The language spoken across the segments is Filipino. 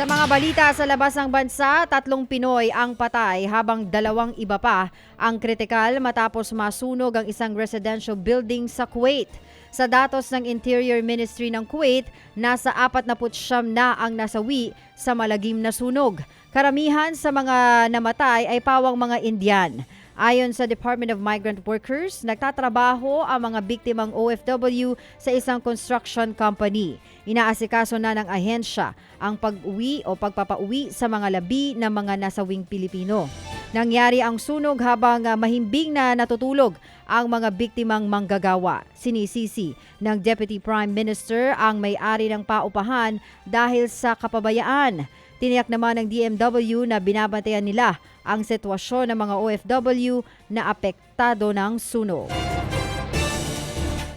Sa mga balita sa labas ng bansa, 3 Pinoy ang patay habang 2 iba pa ang kritikal matapos masunog ang isang residential building sa Kuwait. Sa datos ng Interior Ministry ng Kuwait, nasa 49 na ang nasawi sa malagim na sunog. Karamihan sa mga namatay ay pawang mga Indian. Ayon sa Department of Migrant Workers, nagtatrabaho ang mga biktimang OFW sa isang construction company. Inaasikaso na ng ahensya ang pag-uwi o pagpapauwi sa mga labi ng mga nasawing Pilipino. Nangyari ang sunog habang mahimbing na natutulog ang mga biktimang manggagawa. Sinisisi ng Deputy Prime Minister ang may-ari ng paupahan dahil sa kapabayaan. Tiniyak naman ng DMW na binabantayan nila ang sitwasyon ng mga OFW na apektado ng sunog.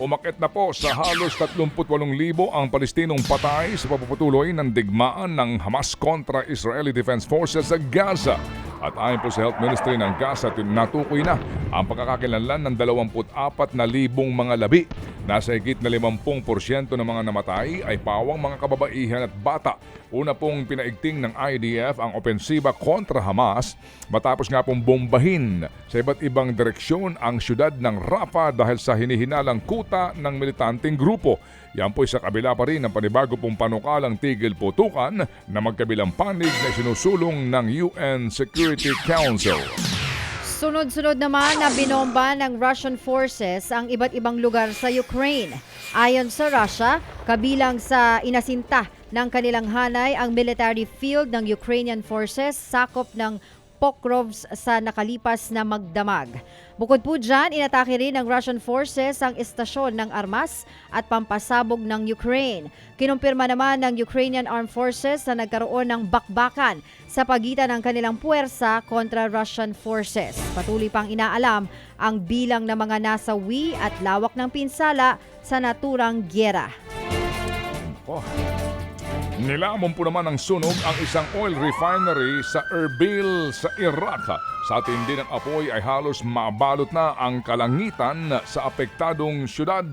Umakyat na po sa halos 38,000 ang Palestinong patay sa pagpuputuloy ng digmaan ng Hamas kontra Israeli Defense Forces sa Gaza. At ayon po sa Health Ministry ng Gaza, natukoy na ang pagkakakilanlan ng 24,000 mga labi. Nasa higit na 50% ng mga namatay ay pawang mga kababaihan at bata. Una pong pinaigting ng IDF ang opensiba kontra Hamas matapos nga pong bombahin sa iba't ibang direksyon ang syudad ng Rafah dahil sa hinihinalang kuta ng militanteng grupo. Yan po sa kabila pa rin ng panibago pong panukalang tigil putukan na magkabilang panig na sinusulong ng UN Security Council. Sunod-sunod naman na binomba ng Russian forces ang iba't ibang lugar sa Ukraine. Ayon sa Russia, kabilang sa inasinta ng kanilang hanay ang military field ng Ukrainian forces sakop ng Pokrovsk sa nakalipas na magdamag. Bukod po dyan, inatake rin ng Russian forces ang istasyon ng armas at pampasabog ng Ukraine. Kinumpirma naman ng Ukrainian Armed Forces na nagkaroon ng bakbakan sa pagitan ng kanilang puwersa kontra Russian forces. Patuloy pang inaalam ang bilang ng mga nasawi at lawak ng pinsala sa naturang gyera. Nilamon po naman ng sunog ang isang oil refinery sa Erbil sa Iraq. Sa tindi ng apoy ay halos mabalot na ang kalangitan sa apektadong syudad.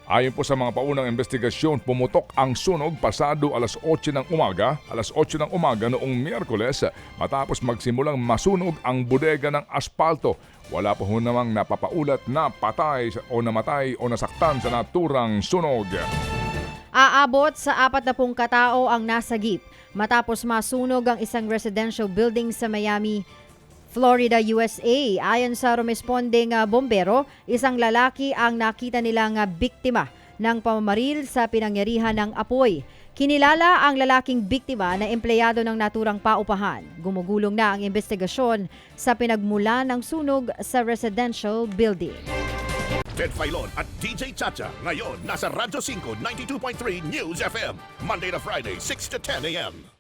Ayon po sa mga paunang investigasyon, pumutok ang sunog pasado alas 8 ng umaga noong Miyerkules matapos magsimulang masunog ang bodega ng aspalto. Wala po namang napapaulat na patay o namatay o nasaktan sa naturang sunog. Aabot sa 40 katao ang nasagip matapos masunog ang isang residential building sa Miami, Florida, USA. Ayon sa rumespondeng bombero, isang lalaki ang nakita nilang biktima ng pamamaril sa pinangyarihan ng apoy. Kinilala ang lalaking biktima na empleyado ng naturang paupahan. Gumugulong na ang investigasyon sa pinagmula ng sunog sa residential building. Ted Filon at DJ Chacha. Ngayon, nasa Radyo 5, 92.3 News FM. Monday to Friday, 6 to 10 a.m.